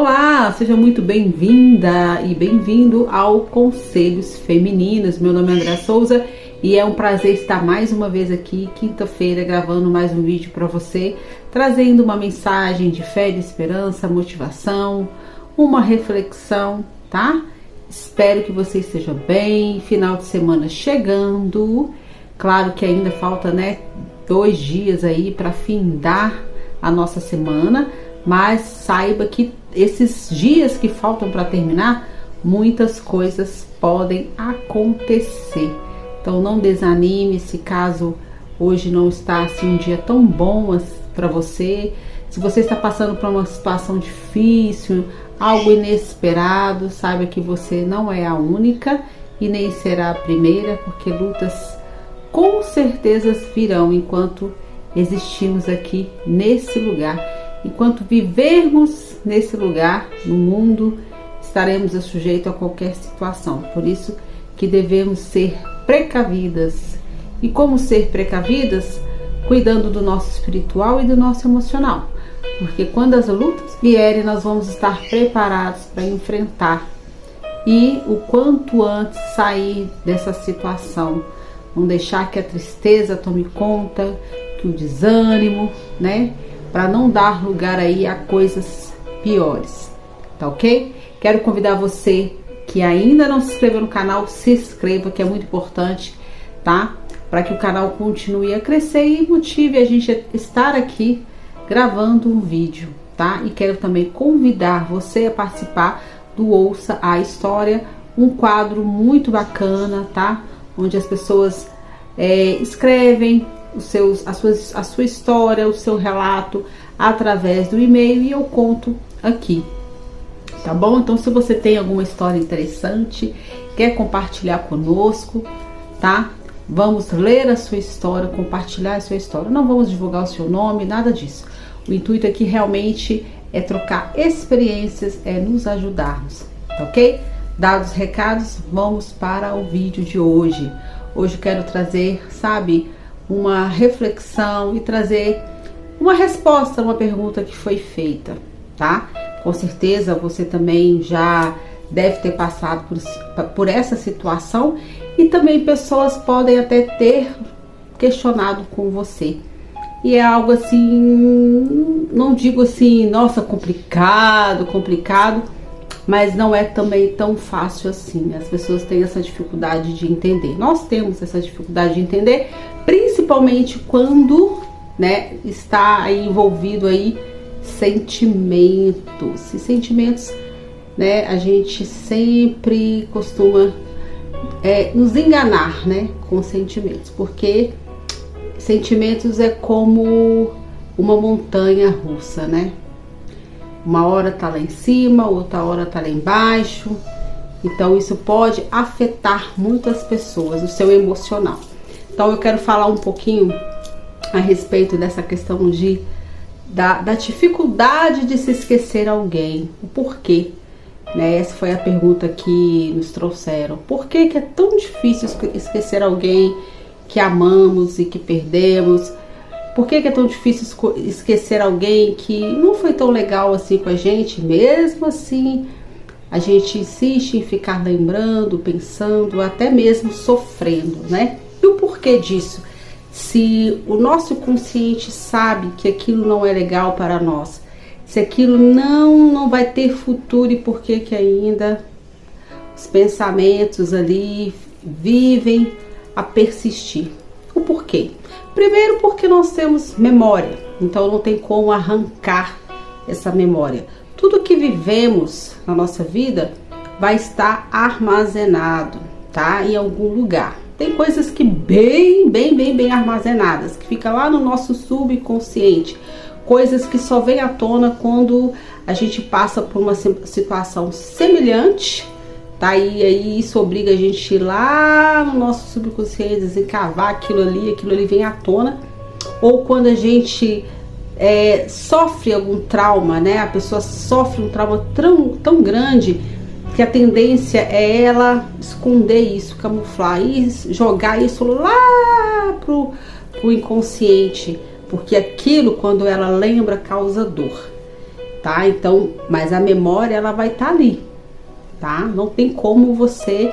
Olá, seja muito bem-vinda e bem-vindo ao Conselhos Femininos. Meu nome é André Souza e é um prazer estar mais uma vez aqui, quinta-feira, gravando mais um vídeo para você, trazendo uma mensagem de fé, de esperança, motivação, uma reflexão, tá? Espero que você esteja bem, final de semana chegando, claro que ainda falta, 2 dias aí para findar a nossa semana, mas saiba que esses dias que faltam para terminar, muitas coisas podem acontecer. Então não desanime se caso hoje não está assim um dia tão bom para você. Se você está passando por uma situação difícil, algo inesperado, saiba que você não é a única e nem será a primeira, porque lutas com certeza virão enquanto existimos aqui nesse lugar. Enquanto vivermos nesse lugar, no mundo, estaremos sujeitos a qualquer situação. Por isso que devemos ser precavidas. E como ser precavidas? Cuidando do nosso espiritual e do nosso emocional. Porque quando as lutas vierem, nós vamos estar preparados para enfrentar. E o quanto antes sair dessa situação. Não deixar que a tristeza tome conta, que o desânimo, para não dar lugar aí a coisas piores, tá ok? Quero convidar você que ainda não se inscreveu no canal, se inscreva, que é muito importante, tá? Para que o canal continue a crescer e motive a gente a estar aqui gravando um vídeo, tá? E quero também convidar você a participar do Ouça a História, um quadro muito bacana, tá? Onde as pessoas escrevem a sua história, o seu relato através do e-mail e eu conto aqui, tá bom? Então se você tem alguma história interessante, quer compartilhar conosco, tá? Vamos ler a sua história, compartilhar a sua história, não vamos divulgar o seu nome, nada disso. O intuito aqui realmente é trocar experiências, é nos ajudarmos, tá ok? Dados os recados, vamos para o vídeo de hoje. Hoje eu quero trazer, uma reflexão e trazer uma resposta a uma pergunta que foi feita, tá? Com certeza você também já deve ter passado por essa situação e também pessoas podem até ter questionado com você. E é algo assim, não digo assim, nossa, complicado, mas não é também tão fácil assim. As pessoas têm essa dificuldade de entender. Nós temos essa dificuldade de entender, principalmente quando, está aí envolvido aí sentimentos. E sentimentos, a gente sempre costuma nos enganar, com sentimentos, porque sentimentos é como uma montanha russa, Uma hora tá lá em cima, outra hora tá lá embaixo. Então isso pode afetar muitas pessoas, o seu emocional. Então eu quero falar um pouquinho a respeito dessa questão da dificuldade de se esquecer alguém. O porquê, Essa foi a pergunta que nos trouxeram. Por que é tão difícil esquecer alguém que amamos e que perdemos? Por que é tão difícil esquecer alguém que não foi tão legal assim com a gente? Mesmo assim, a gente insiste em ficar lembrando, pensando, até mesmo sofrendo, E o porquê disso? Se o nosso consciente sabe que aquilo não é legal para nós, se aquilo não vai ter futuro, e por que ainda os pensamentos ali vivem a persistir? O porquê? Primeiro, porque nós temos memória, então não tem como arrancar essa memória. Tudo que vivemos na nossa vida vai estar armazenado, em algum lugar. Tem coisas que bem armazenadas, que fica lá no nosso subconsciente, coisas que só vêm à tona quando a gente passa por uma situação semelhante, E aí isso obriga a gente a ir lá no nosso subconsciente, desencavar aquilo ali vem à tona. Ou quando a gente sofre algum trauma, A pessoa sofre um trauma tão grande que a tendência é ela esconder isso, camuflar e jogar isso lá pro inconsciente, porque aquilo, quando ela lembra, causa dor. tá? Então, mas a memória ela vai estar ali, tá? Não tem como você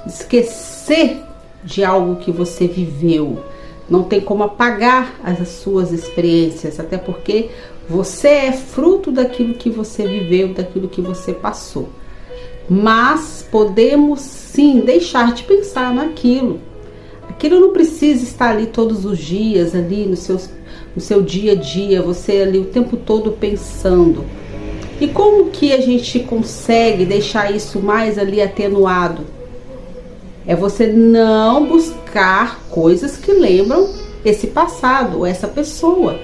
esquecer de algo que você viveu. Não tem como apagar as suas experiências, até porque você é fruto daquilo que você viveu, daquilo que você passou. Mas podemos sim deixar de pensar naquilo. Aquilo não precisa estar ali todos os dias, ali no seu dia a dia, você ali o tempo todo pensando. E como que a gente consegue deixar isso mais ali atenuado? É você não buscar coisas que lembram esse passado, essa pessoa.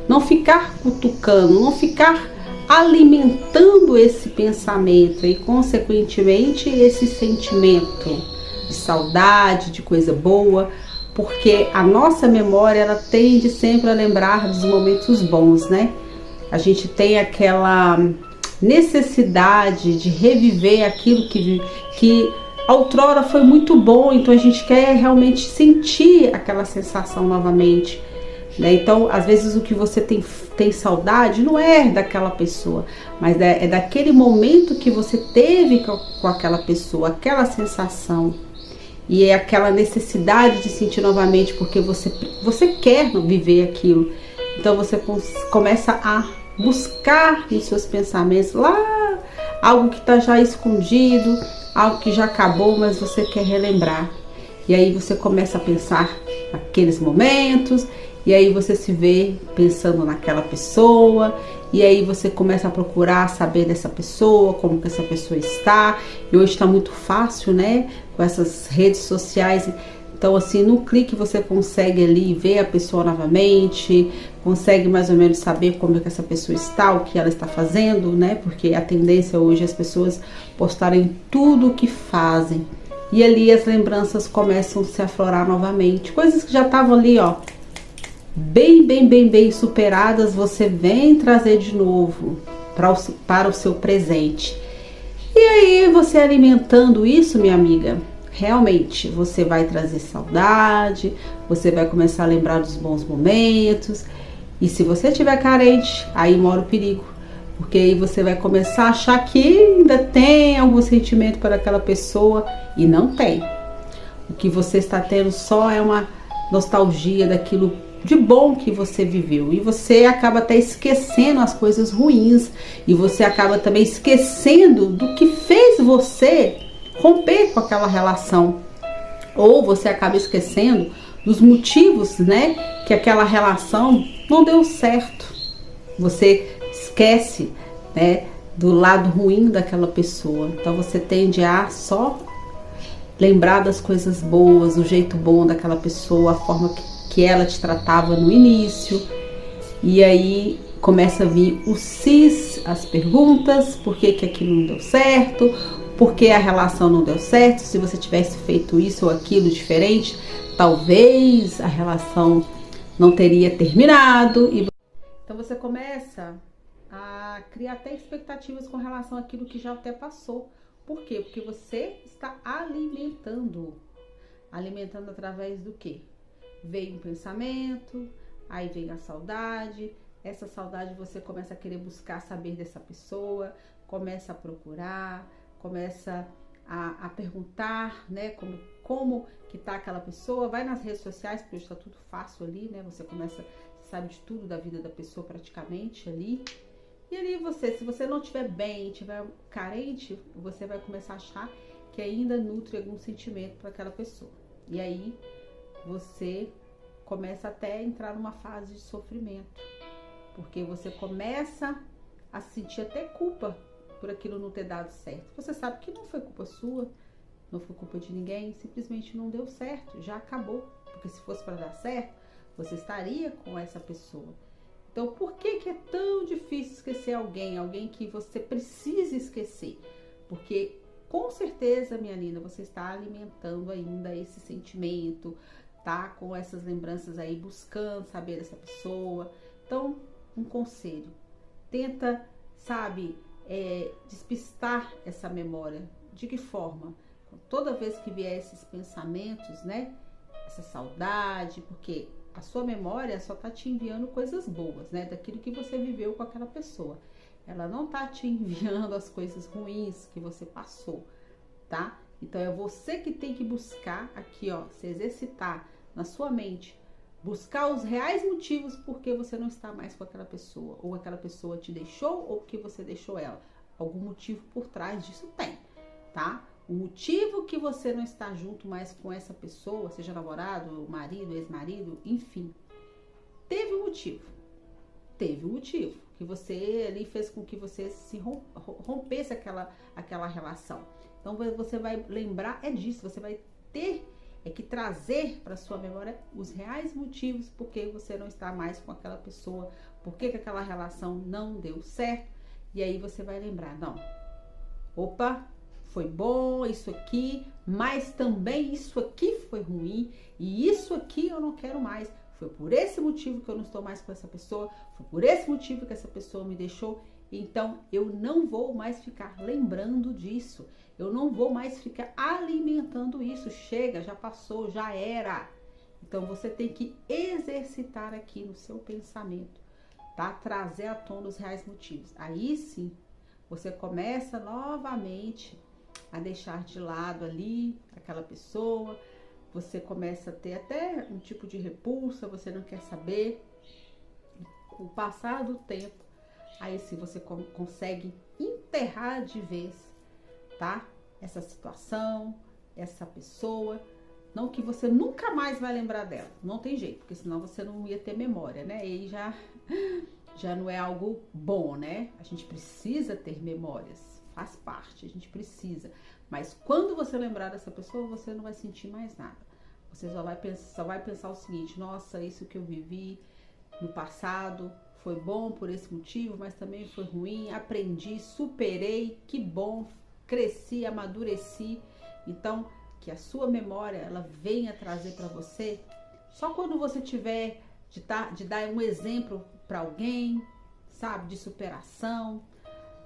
Não ficar cutucando, não ficar alimentando esse pensamento e, consequentemente, esse sentimento de saudade, de coisa boa, porque a nossa memória, ela tende sempre a lembrar dos momentos bons, né? A gente tem aquela necessidade de reviver aquilo que outrora foi muito bom, então a gente quer realmente sentir aquela sensação novamente, né? Então, às vezes o que você tem saudade não é daquela pessoa, mas é daquele momento que você teve com aquela pessoa, aquela sensação. E é aquela necessidade de sentir novamente, porque você quer viver aquilo. Então você começa a buscar nos seus pensamentos lá algo que está já escondido, algo que já acabou, mas você quer relembrar. E aí você começa a pensar naqueles momentos, e aí você se vê pensando naquela pessoa, e aí você começa a procurar saber dessa pessoa, como que essa pessoa está. E hoje está muito fácil, né, com essas redes sociais. Então, assim, no clique você consegue ali ver a pessoa novamente, consegue mais ou menos saber como é que essa pessoa está, o que ela está fazendo, né? Porque a tendência hoje é as pessoas postarem tudo o que fazem. E ali as lembranças começam a se aflorar novamente. Coisas que já estavam ali, ó, bem superadas, você vem trazer de novo para o seu presente. E aí, você alimentando isso, minha amiga, realmente você vai trazer saudade, você vai começar a lembrar dos bons momentos. E se você estiver carente, aí mora o perigo, porque aí você vai começar a achar que ainda tem algum sentimento por aquela pessoa, e não tem. O que você está tendo só é uma nostalgia daquilo de bom que você viveu, e você acaba até esquecendo as coisas ruins, e você acaba também esquecendo do que fez você romper com aquela relação, ou você acaba esquecendo dos motivos, né, que aquela relação não deu certo. Você esquece, né, do lado ruim daquela pessoa. Então você tende a só lembrar das coisas boas, o jeito bom daquela pessoa, a forma que ela te tratava no início. E aí começa a vir o cis, as perguntas, por que aquilo não deu certo, por que a relação não deu certo, se você tivesse feito isso ou aquilo diferente, talvez a relação não teria terminado. Então você começa a criar até expectativas com relação àquilo que já até passou. Por quê? Porque você está alimentando através do quê? Vem um pensamento, aí vem a saudade. Essa saudade você começa a querer buscar saber dessa pessoa, começa a procurar, começa a perguntar, né, como que tá aquela pessoa. Vai nas redes sociais, porque está tudo fácil ali, né? Você sabe de tudo da vida da pessoa praticamente ali. E ali se você não estiver bem, estiver carente, você vai começar a achar que ainda nutre algum sentimento para aquela pessoa. E aí você começa até a entrar numa fase de sofrimento, porque você começa a sentir até culpa por aquilo não ter dado certo. Você sabe que não foi culpa sua, não foi culpa de ninguém, simplesmente não deu certo, já acabou. Porque se fosse para dar certo, você estaria com essa pessoa. Então, por que é tão difícil esquecer alguém que você precisa esquecer? Porque, com certeza, minha linda, você está alimentando ainda esse sentimento, tá? Com essas lembranças aí, buscando saber dessa pessoa. Então, um conselho, tenta, sabe, despistar essa memória. De que forma? Toda vez que vier esses pensamentos, né? Essa saudade, porque a sua memória só tá te enviando coisas boas, né? Daquilo que você viveu com aquela pessoa. ela não tá te enviando as coisas ruins que você passou, tá? Então é você que tem que buscar aqui, ó, se exercitar na sua mente, buscar os reais motivos por que você não está mais com aquela pessoa, ou aquela pessoa te deixou, ou que você deixou ela. Algum motivo por trás disso tem, tá? O motivo que você não está junto mais com essa pessoa, seja namorado, marido, ex-marido, enfim, teve um motivo. Teve um motivo que você ali fez com que você se rompesse aquela relação. Então você vai lembrar disso, você vai ter que trazer para sua memória os reais motivos por que você não está mais com aquela pessoa, por que aquela relação não deu certo. E aí você vai lembrar, não, opa, foi bom isso aqui, mas também isso aqui foi ruim e isso aqui eu não quero mais. Foi por esse motivo que eu não estou mais com essa pessoa, foi por esse motivo que essa pessoa me deixou. Então eu não vou mais ficar lembrando disso, eu não vou mais ficar alimentando isso. Chega, já passou, já era. Então você tem que exercitar aqui no seu pensamento, tá? Trazer à tona os reais motivos. Aí sim, você começa novamente a deixar de lado ali aquela pessoa, você começa a ter até um tipo de repulsa, você não quer saber. Com o passar do tempo, aí sim você consegue enterrar de vez, tá? Essa situação, essa pessoa, não que você nunca mais vai lembrar dela, não tem jeito, porque senão você não ia ter memória, né? E já não é algo bom, né? A gente precisa ter memórias. Faz parte, a gente precisa. Mas quando você lembrar dessa pessoa, você não vai sentir mais nada. Você só vai pensar o seguinte: nossa, isso que eu vivi no passado foi bom por esse motivo, mas também foi ruim. Aprendi, superei, que bom, cresci, amadureci. Então, que a sua memória ela venha trazer para você só quando você tiver de dar um exemplo para alguém, sabe, de superação,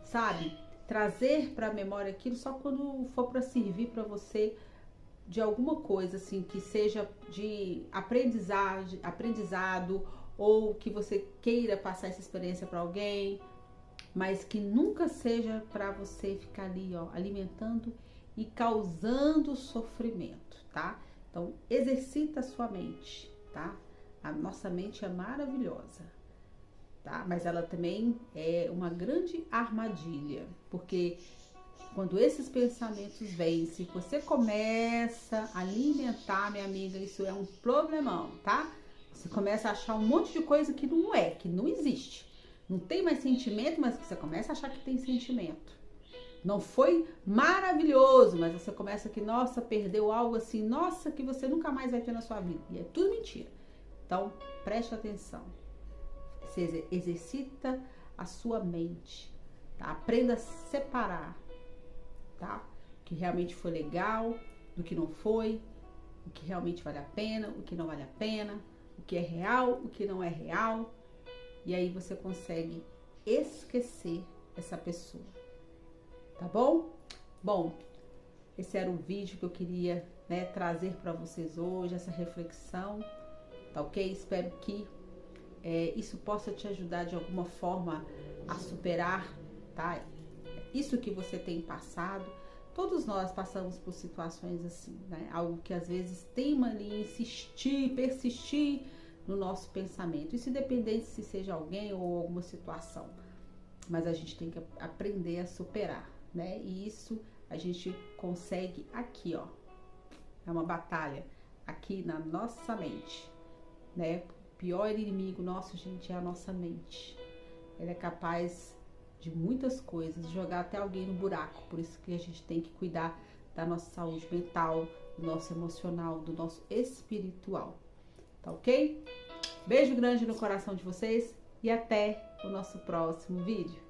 sabe? Trazer para a memória aquilo só quando for para servir para você de alguma coisa assim que seja de aprendizado ou que você queira passar essa experiência para alguém, mas que nunca seja para você ficar ali, ó, alimentando e causando sofrimento, tá? Então exercita a sua mente, tá? A nossa mente é maravilhosa, tá? Mas ela também é uma grande armadilha, porque quando esses pensamentos vêm, se você começa a alimentar, minha amiga, isso é um problemão, tá? Você começa a achar um monte de coisa que não é, que não existe. Não tem mais sentimento, mas você começa a achar que tem sentimento. Não foi maravilhoso, mas você começa que, nossa, perdeu algo assim, nossa, que você nunca mais vai ter na sua vida. E é tudo mentira. Então, preste atenção. Você exercita a sua mente, tá? Aprenda a separar, tá? O que realmente foi legal, do que não foi, o que realmente vale a pena, o que não vale a pena, o que é real, o que não é real. E aí você consegue esquecer essa pessoa, tá bom? Bom, esse era o vídeo que eu queria, né, trazer para vocês hoje, essa reflexão, tá ok? Espero que isso possa te ajudar de alguma forma a superar, tá? Isso que você tem passado. Todos nós passamos por situações assim, né? Algo que às vezes teima ali, insistir, persistir no nosso pensamento. Isso independente se seja alguém ou alguma situação. Mas a gente tem que aprender a superar, né? E isso a gente consegue aqui, ó. É uma batalha aqui na nossa mente, né? O pior inimigo nosso, gente, é a nossa mente. Ela é capaz de muitas coisas, jogar até alguém no buraco. Por isso que a gente tem que cuidar da nossa saúde mental, do nosso emocional, do nosso espiritual. Tá ok? Beijo grande no coração de vocês e até o nosso próximo vídeo.